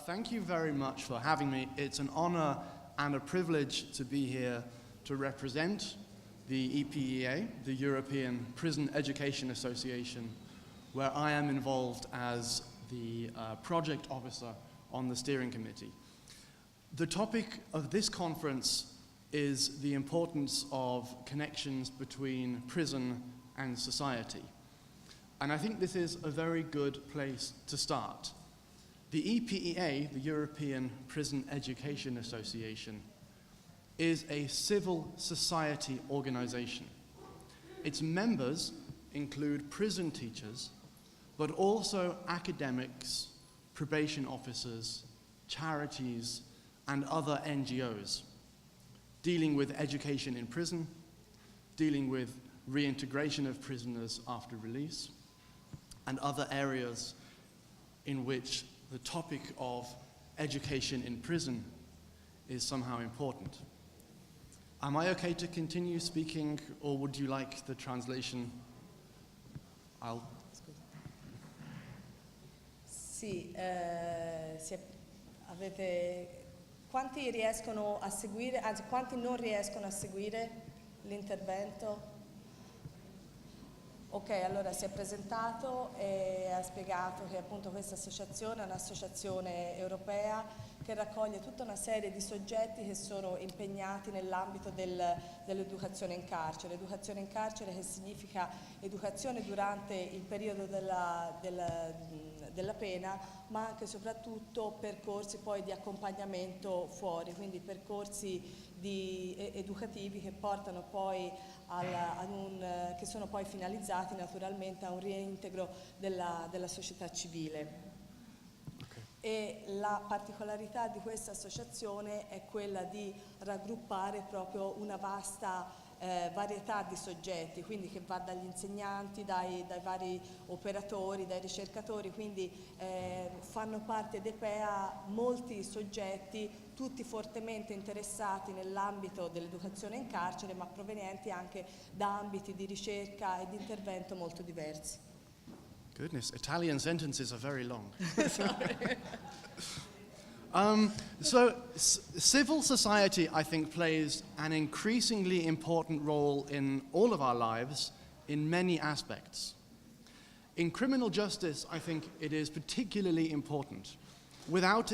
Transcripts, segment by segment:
Thank you very much for having me. It's an honor and a privilege to be here to represent the EPEA, the European Prison Education Association, where I am involved as the project officer on the steering committee. The topic of this conference is the importance of connections between prison and society. And I think this is a very good place to start. The EPEA, the European Prison Education Association, is a civil society organization. Its members include prison teachers, but also academics, probation officers, charities, and other NGOs, dealing with education in prison, dealing with reintegration of prisoners after release, and other areas in which the topic of education in prison is somehow important. Am I okay to continue speaking, or would you like the translation? Sì, quanti riescono a seguire, anzi quanti non riescono a seguire l'intervento? Ok, allora si è presentato e ha spiegato che appunto questa associazione è un'associazione europea che raccoglie tutta una serie di soggetti che sono impegnati nell'ambito dell'educazione in carcere. Educazione in carcere che significa educazione durante il periodo della pena, ma anche e soprattutto percorsi poi di accompagnamento fuori, quindi percorsi educativi che portano poi che sono poi finalizzati naturalmente a un reintegro della società civile. Okay. E la particolarità di questa associazione è quella di raggruppare proprio una vasta varietà di soggetti, quindi che va dagli insegnanti, dai vari operatori, dai ricercatori, quindi fanno parte d'EPEA molti soggetti, tutti fortemente interessati nell'ambito dell'educazione in carcere, ma provenienti anche da ambiti di ricerca e di intervento molto diversi. Goodness, Italian sentences are very long. Civil society, I think, plays an increasingly important role in all of our lives in many aspects. In criminal justice, I think it is particularly important. Without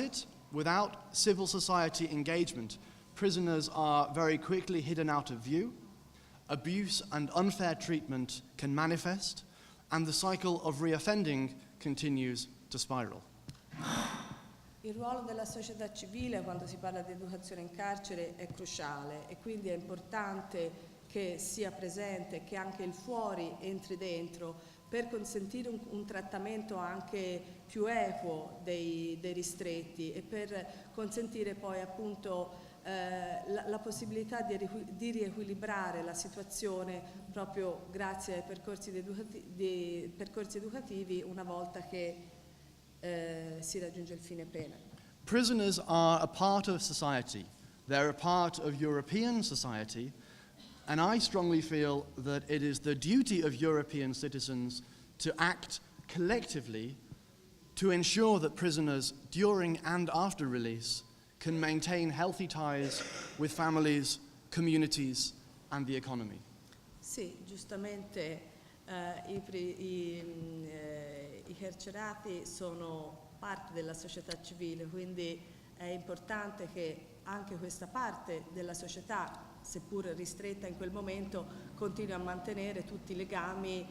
civil society engagement, prisoners are very quickly hidden out of view, abuse and unfair treatment can manifest, and the cycle of reoffending continues to spiral. Il ruolo della società civile quando si parla di educazione in carcere è cruciale e quindi è importante che sia presente, che anche il fuori entri dentro per consentire un trattamento anche più equo dei ristretti e per consentire poi appunto la possibilità di riequilibrare la situazione proprio grazie ai percorsi educativi una volta che si raggiunge il fine pena. Prisoners are a part of society. They're a part of European society, and I strongly feel that it is the duty of European citizens to act collectively to ensure that prisoners during and after release can maintain healthy ties with families, communities, and the economy. Sì, giustamente i carcerati sono parte della società civile, quindi è importante che anche questa parte della società, seppur ristretta in quel momento, continui a mantenere tutti i legami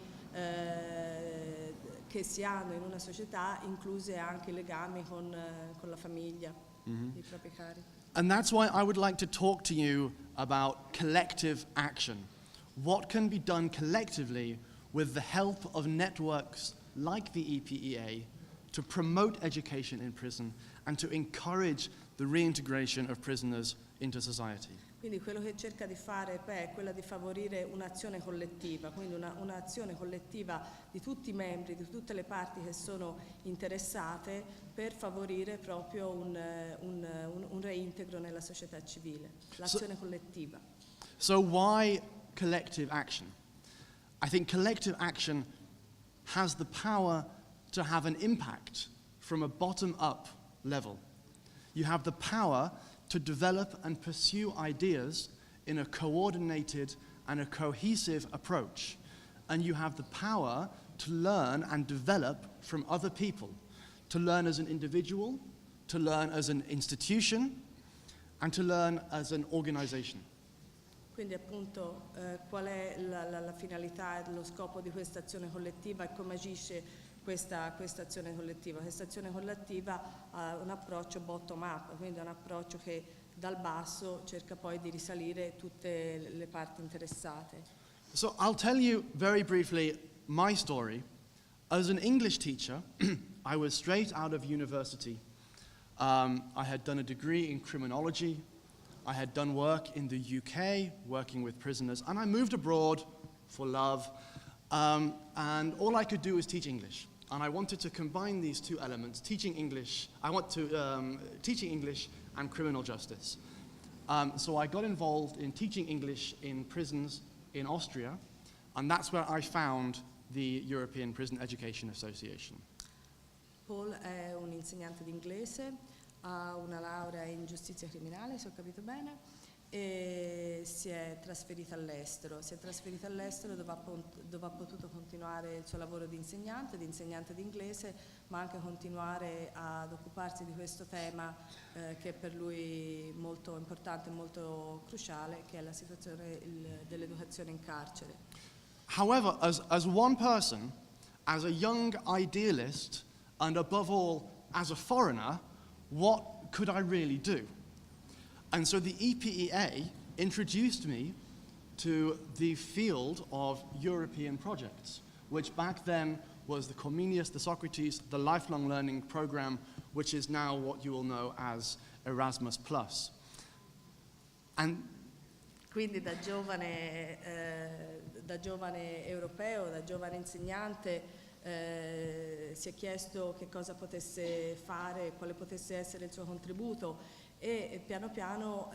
che si hanno in una società, incluse anche i legami con la famiglia, i propri cari. And that's why I would like to talk to you about collective action. What can be done collectively with the help of networks like the EPEA to promote education in prison and to encourage the reintegration of prisoners into society. Quindi quello che cerca di fare EPEA è quella di favorire un'azione collettiva, quindi un'azione collettiva di tutti i membri, di tutte le parti che sono interessate per favorire proprio un reintegro nella società civile, l'azione collettiva. So why collective action? I think collective action has the power to have an impact from a bottom-up level. You have the power to develop and pursue ideas in a coordinated and a cohesive approach. And you have the power to learn and develop from other people, to learn as an individual, to learn as an institution, and to learn as an organization. Quindi appunto qual è la finalità e lo scopo di questa azione collettiva e come agisce questa azione collettiva? Questa azione collettiva ha un approccio bottom up, quindi è un approccio che dal basso cerca poi di risalire tutte le parti interessate. So I'll tell you very briefly my story. As an English teacher, I was straight out of university. I had done a degree in criminology. I had done work in the UK, working with prisoners, and I moved abroad for love, and all I could do was teach English. And I wanted to combine these two elements, teaching English and criminal justice. So I got involved in teaching English in prisons in Austria, and that's where I found the European Prison Education Association. Paul è un insegnante di inglese, ha una laurea in giustizia criminale, se ho capito bene, e si è trasferito all'estero. Si è trasferito all'estero dove ha potuto continuare il suo lavoro di insegnante di inglese, ma anche continuare ad occuparsi di questo tema che è per lui molto importante e molto cruciale, che è la situazione dell'educazione in carcere. However, as one person, as a young idealist, and above all, as a foreigner, what could I really do? And so the EPEA introduced me to the field of European projects, which back then was the Comenius, the Socrates, the lifelong learning program, which is now what you will know as Erasmus+. And quindi da giovane europeo, da giovane insegnante, si è chiesto che cosa potesse fare, quale potesse essere il suo contributo e piano piano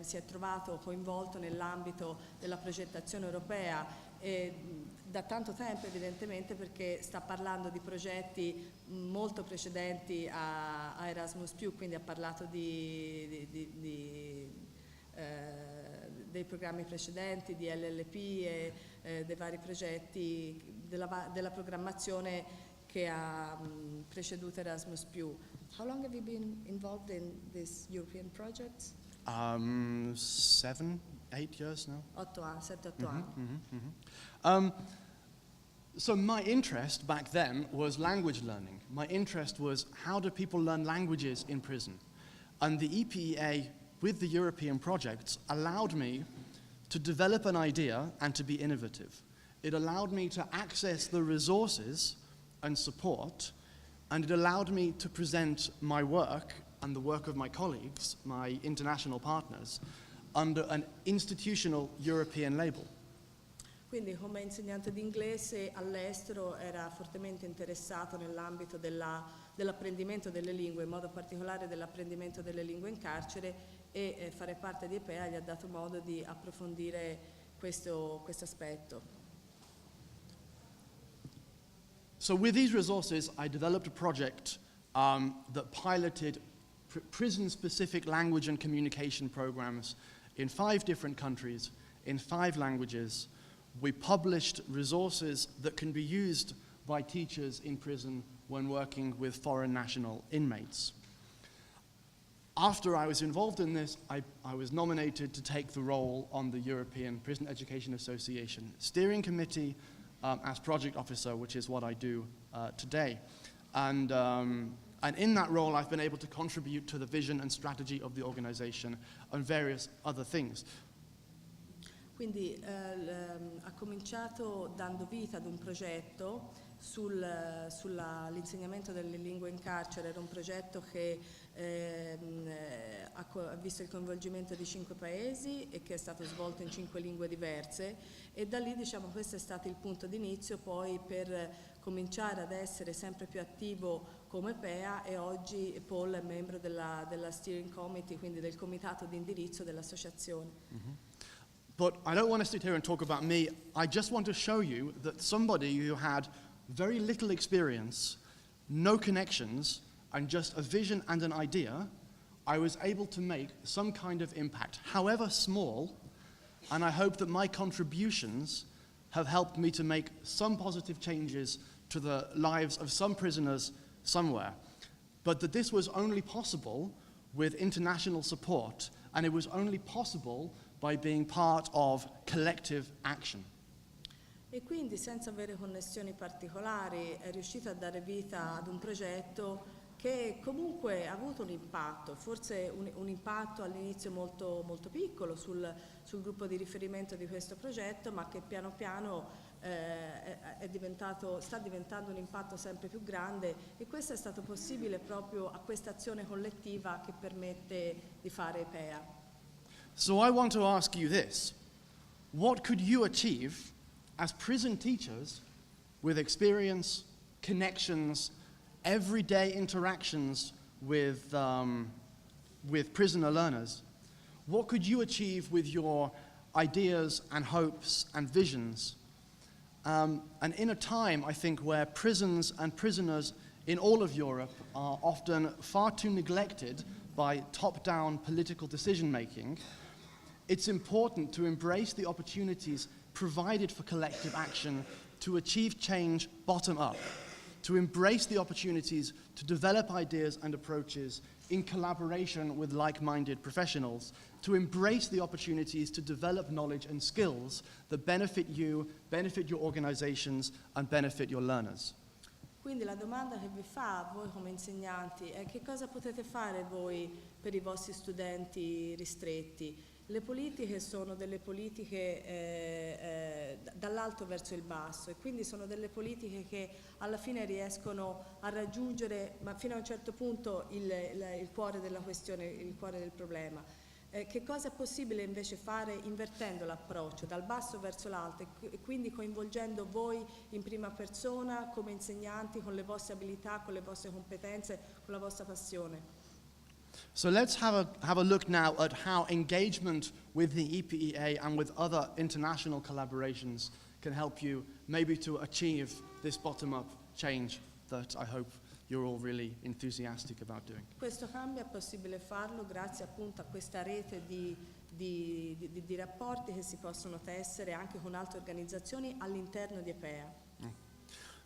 si è trovato coinvolto nell'ambito della progettazione europea e da tanto tempo evidentemente, perché sta parlando di progetti molto precedenti a Erasmus+, quindi ha parlato dei programmi precedenti, di LLP e dei vari progetti della programmazione che ha preceduto Erasmus+. How long have you been involved in these European projects? 7, 8 years now. 7-8 anni. So my interest back then was language learning. My interest was how do people learn languages in prison? And the EPEA, with the European projects, allowed me to develop an idea and to be innovative. It allowed me to access the resources and support, and it allowed me to present my work and the work of my colleagues, my international partners, under an institutional European label. Quindi come insegnante di inglese all'estero era fortemente interessato nell'ambito dell'apprendimento delle lingue, in modo particolare dell'apprendimento delle lingue in carcere, e fare parte di EPEA gli ha dato modo di approfondire questo aspetto. So with these resources, I developed a project that piloted prison-specific language and communication programs in 5 different countries, in 5 languages. We published resources that can be used by teachers in prison when working with foreign national inmates. After I was involved in this, I was nominated to take the role on the European Prison Education Association Steering Committee as project officer, which is what I do today. And in that role, I've been able to contribute to the vision and strategy of the organization and various other things. Quindi ha cominciato dando vita ad un progetto sull'insegnamento delle lingue in carcere. Era un progetto che ha visto il coinvolgimento di 5 paesi e che è stato svolto in 5 lingue diverse, e da lì questo è stato il punto d'inizio poi per cominciare ad essere sempre più attivo come EPEA, e oggi Paul è membro della Steering Committee, quindi del comitato di indirizzo dell'associazione. Mm-hmm. But I don't want to sit here and talk about me. I just want to show you that somebody who had very little experience, no connections, and just a vision and an idea, I was able to make some kind of impact, however small, and I hope that my contributions have helped me to make some positive changes to the lives of some prisoners somewhere. But that this was only possible with international support, and it was only possible by being part of collective action. E quindi, senza avere connessioni particolari, è riuscito a dare vita ad un progetto che comunque ha avuto un impatto, forse un impatto all'inizio molto, molto piccolo sul gruppo di riferimento di questo progetto, ma che piano piano sta diventando un impatto sempre più grande, e questo è stato possibile proprio a questa azione collettiva che permette di fare EPEA. So I want to ask you this: what could you achieve as prison teachers with experience, connections, everyday interactions with prisoner learners? What could you achieve with your ideas and hopes and visions? And in a time, I think, where prisons and prisoners in all of Europe are often far too neglected by top-down political decision-making, it's important to embrace the opportunities provided for collective action to achieve change bottom-up, to embrace the opportunities to develop ideas and approaches in collaboration with like-minded professionals, to embrace the opportunities to develop knowledge and skills that benefit you, benefit your organizations, and benefit your learners. Quindi la domanda che vi fa a voi come insegnanti è: che cosa potete fare voi per i vostri studenti ristretti? Le politiche sono delle politiche dall'alto verso il basso, e quindi sono delle politiche che alla fine riescono a raggiungere, ma fino a un certo punto, il cuore della questione, il cuore del problema. Che cosa è possibile invece fare invertendo l'approccio dal basso verso l'alto, e quindi coinvolgendo voi in prima persona come insegnanti, con le vostre abilità, con le vostre competenze, con la vostra passione? So let's have a look now at how engagement with the EPEA and with other international collaborations can help you maybe to achieve this bottom-up change that I hope you're all really enthusiastic about doing. Questo cambio è possibile farlo grazie appunto a questa rete di rapporti che si possono tessere anche con altre organizzazioni all'interno di EPEA.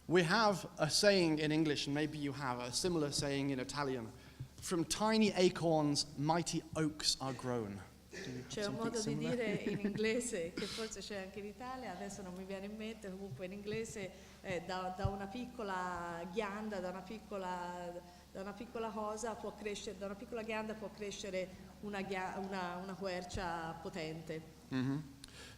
We have a saying in English, and maybe you have a similar saying in Italian: from tiny acorns, mighty oaks are grown. C'è un modo di dire in inglese che forse c'è anche in Italia, adesso non mi viene in mente, comunque in inglese da una piccola ghianda, da una piccola cosa può crescere, da una piccola ghianda può crescere una quercia potente. Mm-hmm.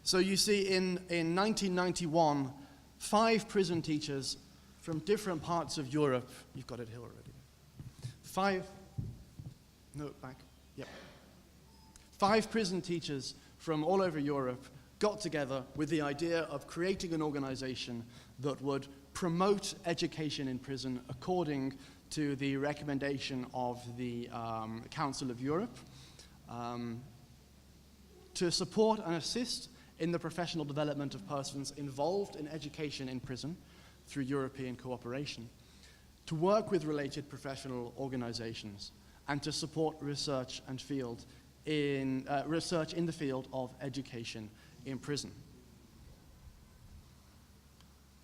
So you see, in 1991, 5 prison teachers from different parts of Europe, you've got it here already, 5 prison teachers from all over Europe got together with the idea of creating an organization that would promote education in prison according to the recommendation of the Council of Europe, to support and assist in the professional development of persons involved in education in prison through European cooperation, to work with related professional organizations, and to support research and research in the field of education in prison.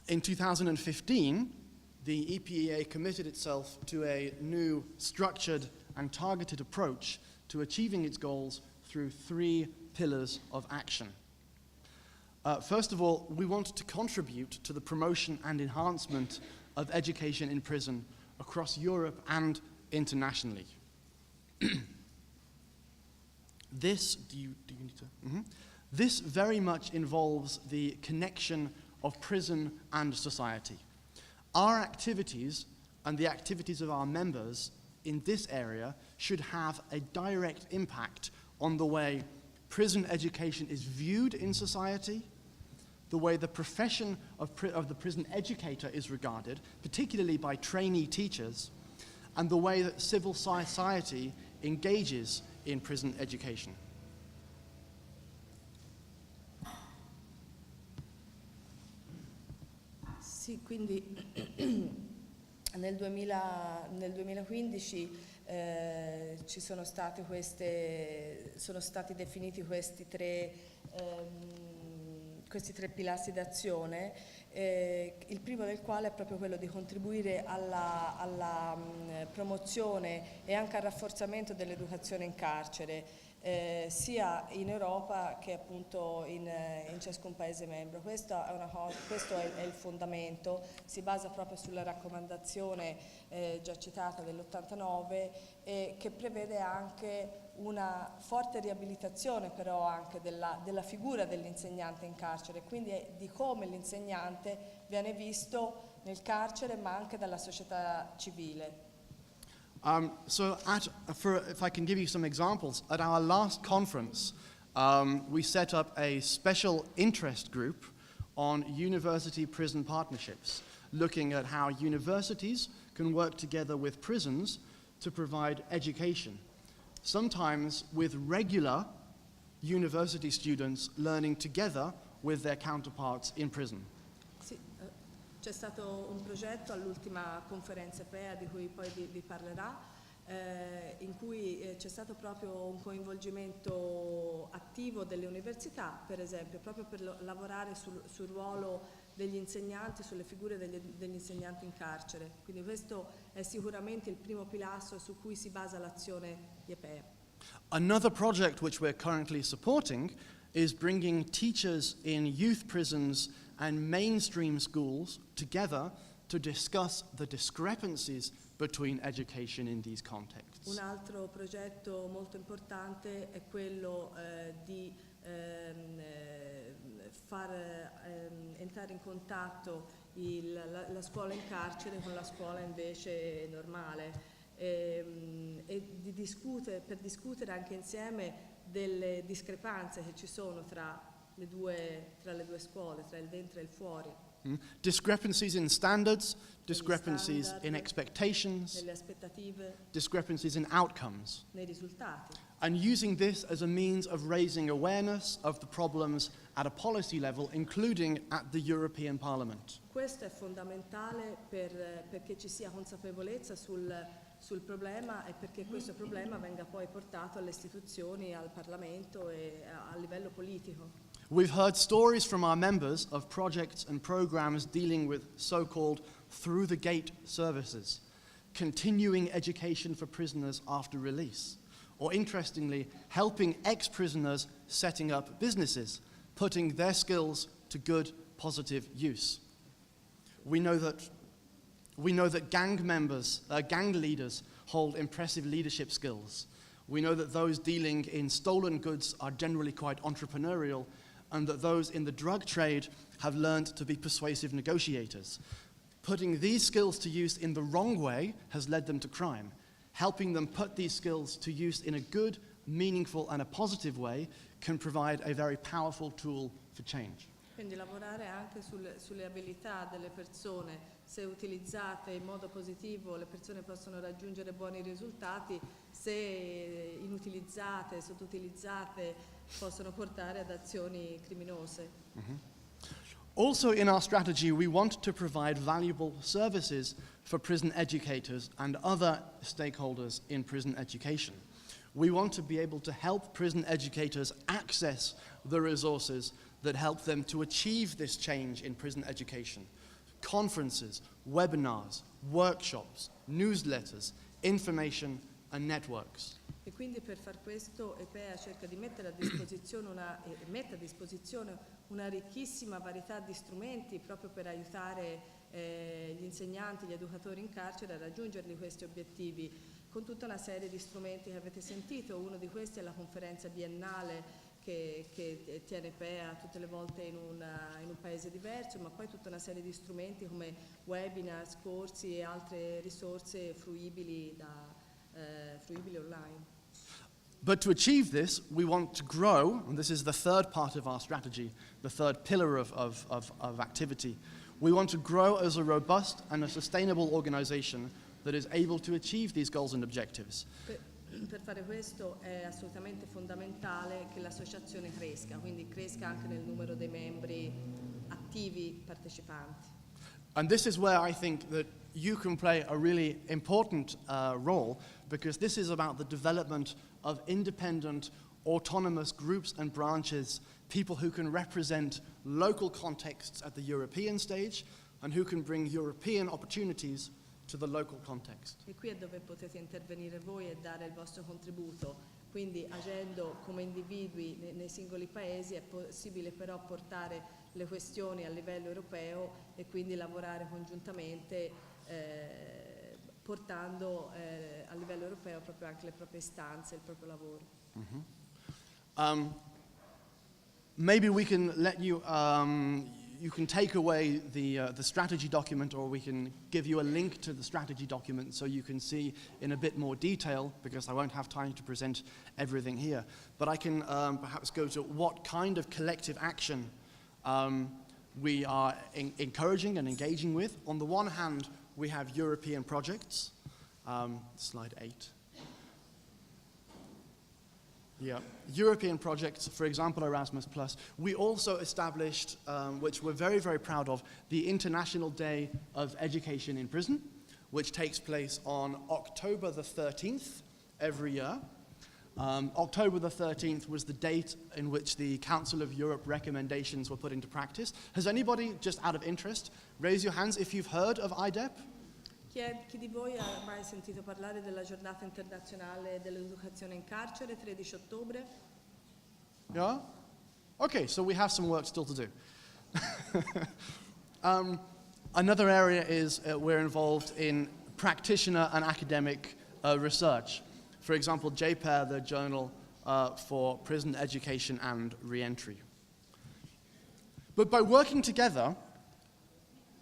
In 2015, the EPEA committed itself to a new structured and targeted approach to achieving its goals through 3 pillars of action. First of all, we want to contribute to the promotion and enhancement of education in prison across Europe and internationally. This very much involves the connection of prison and society. Our activities and the activities of our members in this area should have a direct impact on the way prison education is viewed in society, the way the profession of the prison educator is regarded, particularly by trainee teachers, and the way that civil society engages in prison education. Sì, quindi Nel 2015 ci sono stati definiti questi tre pilastri d'azione, il primo del quale è proprio quello di contribuire alla promozione e anche al rafforzamento dell'educazione in carcere, sia in Europa che appunto in ciascun Paese membro. Questo è il fondamento, si basa proprio sulla raccomandazione già citata dell'89, che prevede anche una forte riabilitazione però anche della figura dell'insegnante in carcere, quindi di come l'insegnante viene visto nel carcere ma anche dalla società civile. If I can give you some examples, at our last conference, we set up a special interest group on university-prison partnerships, looking at how universities can work together with prisons to provide education, sometimes with regular university students learning together with their counterparts in prison. C'è stato un progetto all'ultima conferenza EPEA di cui poi vi parlerà, in cui c'è stato proprio un coinvolgimento attivo delle università, per esempio, proprio per lavorare sul ruolo degli insegnanti, sulle figure degli insegnanti in carcere. Quindi questo è sicuramente il primo pilastro su cui si basa l'azione di EPEA. Another project which we're currently supporting is bringing teachers in youth prisons and mainstream schools together to discuss the discrepancies between education in these contexts. Un altro progetto molto importante è quello di far entrare in contatto la scuola in carcere con la scuola invece normale e per discutere anche insieme delle discrepanze che ci sono tra le due scuole, tra il dentro e il fuori. Discrepancies in standards, discrepancies in expectations, nelle aspettative, discrepancies in outcomes. nei risultati. And using this as a means of raising awareness of the problems at a policy level, including at the European Parliament. Questo è fondamentale perché ci sia consapevolezza sul problema e perché questo problema venga poi portato alle istituzioni, al Parlamento e a livello politico. We've heard stories from our members of projects and programs dealing with so-called through-the-gate services, continuing education for prisoners after release, or interestingly, helping ex-prisoners setting up businesses, putting their skills to good, positive use. We know that gang leaders hold impressive leadership skills. We know that those dealing in stolen goods are generally quite entrepreneurial, and that those in the drug trade have learned to be persuasive negotiators. Putting these skills to use in the wrong way has led them to crime. Helping them put these skills to use in a good, meaningful and a positive way can provide a very powerful tool for change. Quindi lavorare anche sulle abilità delle persone, se utilizzate in modo positivo le persone possono raggiungere buoni risultati, se inutilizzate, sottoutilizzate possono portare ad azioni criminose. Also in our strategy, we want to provide valuable services for prison educators and other stakeholders in prison education. We want to be able to help prison educators access the resources that help them to achieve this change in prison education. Conferences, webinars, workshops, newsletters, information and networks. E quindi per far questo EPEA cerca di mettere a disposizione una ricchissima varietà di strumenti proprio per aiutare gli insegnanti, gli educatori in carcere a raggiungere questi obiettivi, con tutta una serie di strumenti che avete sentito. Uno di questi è la conferenza biennale che tiene EPEA tutte le volte in un paese diverso, ma poi tutta una serie di strumenti come webinar, corsi e altre risorse fruibili online. But to achieve this, we want to grow, and this is the third part of our strategy, the third pillar of activity. We want to grow as a robust and a sustainable organization that is able to achieve these goals and objectives. Per fare questo è assolutamente fondamentale che l'associazione cresca, quindi cresca anche nel numero dei membri attivi partecipanti. And this is where I think that you can play a really important role, because this is about the development of independent, autonomous groups and branches, people who can represent local contexts at the European stage and who can bring European opportunities to the local context. E qui è dove potete intervenire voi e dare il vostro contributo. Quindi agendo come individui nei singoli paesi è possibile però portare le questioni a livello europeo e quindi lavorare congiuntamente portando a livello europeo proprio anche le proprie istanze, il proprio lavoro. Mm-hmm. Maybe we can let you, you can take away the strategy document, or we can give you a link to the strategy document so you can see in a bit more detail, because I won't have time to present everything here. But I can perhaps go to what kind of collective action we are encouraging and engaging with. On the one hand, we have European projects. Slide 8. Yeah, European projects, for example, Erasmus+. We also established, which we're very, very proud of, the International Day of Education in Prison, which takes place on October the 13th every year. October the 13th was the date in which the Council of Europe recommendations were put into practice. Has anybody, just out of interest, raise your hands if you've heard of IDEP? Chi di voi ha mai sentito parlare della giornata internazionale dell'educazione in carcere, 13 ottobre? Yeah? Okay, so we have some work still to do. Another area is we're involved in practitioner and academic research. For example, EPEA, the Journal for Prison Education and Reentry. But by working together,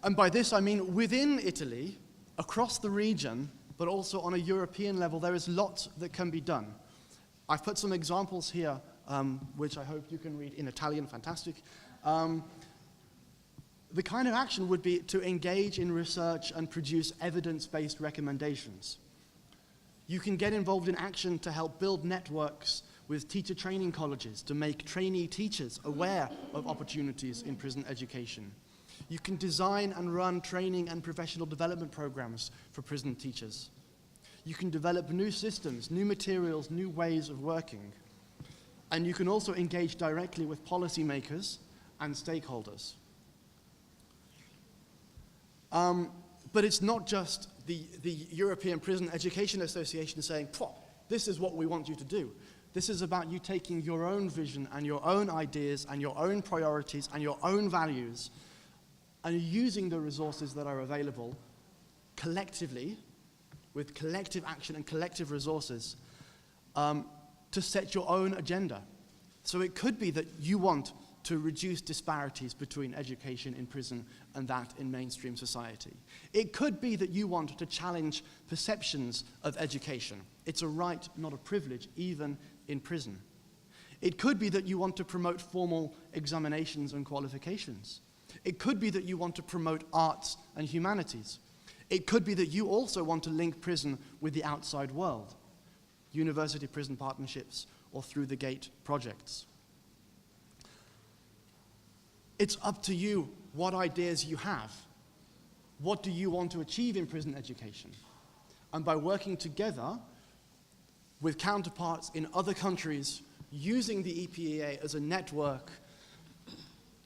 and by this I mean within Italy, across the region, but also on a European level, there is lots that can be done. I've put some examples here, which I hope you can read in Italian, fantastic. The kind of action would be to engage in research and produce evidence-based recommendations. You can get involved in action to help build networks with teacher training colleges to make trainee teachers aware of opportunities in prison education. You can design and run training and professional development programs for prison teachers. You can develop new systems, new materials, new ways of working. And you can also engage directly with policymakers and stakeholders. But it's not just the European Prison Education Association saying, this is what we want you to do. This is about you taking your own vision and your own ideas and your own priorities and your own values and using the resources that are available collectively, with collective action and collective resources, to set your own agenda. So it could be that you want to reduce disparities between education in prison and that in mainstream society. It could be that you want to challenge perceptions of education. It's a right, not a privilege, even in prison. It could be that you want to promote formal examinations and qualifications. It could be that you want to promote arts and humanities. It could be that you also want to link prison with the outside world, university-prison partnerships, or through the GATE projects. It's up to you what ideas you have. What do you want to achieve in prison education? And by working together with counterparts in other countries, using the EPEA as a network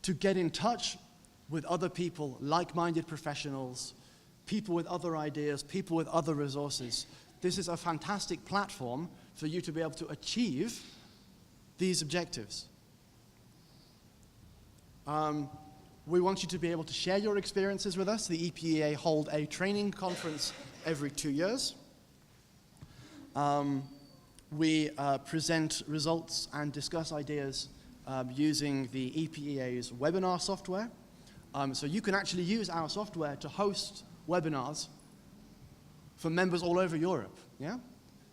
to get in touch with other people, like-minded professionals, people with other ideas, people with other resources. This is a fantastic platform for you to be able to achieve these objectives. We want you to be able to share your experiences with us. The EPEA hold a training conference every 2 years. We present results and discuss ideas using the EPEA's webinar software. So you can actually use our software to host webinars for members all over Europe. Yeah?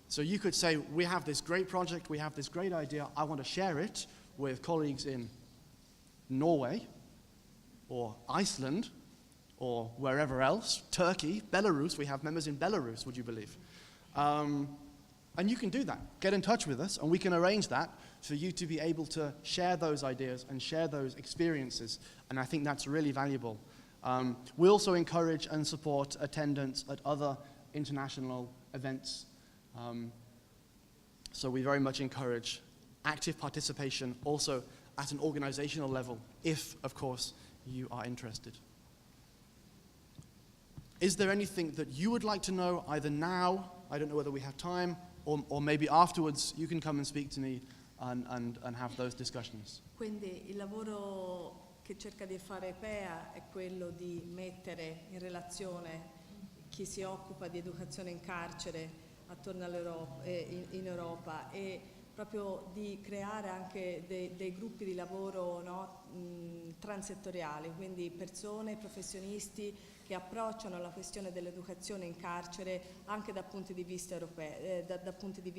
So you could say, we have this great project, we have this great idea, I want to share it with colleagues in Norway, or Iceland, or wherever else, Turkey, Belarus. We have members in Belarus, would you believe? And you can do that. Get in touch with us, and we can arrange that for you to be able to share those ideas and share those experiences. And I think that's really valuable We also encourage and support attendance at other international events. So we very much encourage active participation also at an organizational level, if, of course, you are interested. Is there anything that you would like to know either now, I don't know whether we have time, or maybe afterwards you can come and speak to me and have those discussions. Quindi il lavoro che cerca di fare EPEA è quello di mettere in relazione chi si occupa di educazione in carcere attorno all'Europa, in Europa, e proprio di creare anche dei gruppi di lavoro, no, transettoriali, quindi persone, professionisti che approcciano la questione dell'educazione in carcere anche da punti di vista europei, da punti di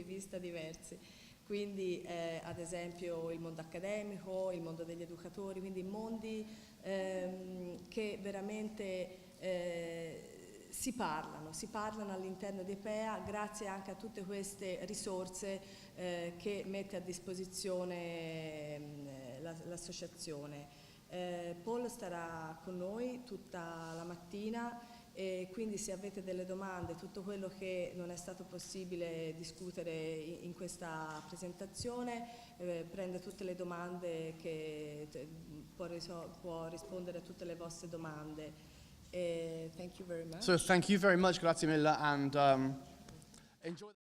vista diversi. Quindi ad esempio il mondo accademico, il mondo degli educatori, quindi mondi che veramente si parlano all'interno di EPEA grazie anche a tutte queste risorse che mette a disposizione l'associazione. Paul starà con noi tutta la mattina e quindi se avete delle domande, tutto quello che non è stato possibile discutere in questa presentazione, prende tutte le domande, può rispondere a tutte le vostre domande. Thank you very much. So thank you very much, grazie mille, and enjoy.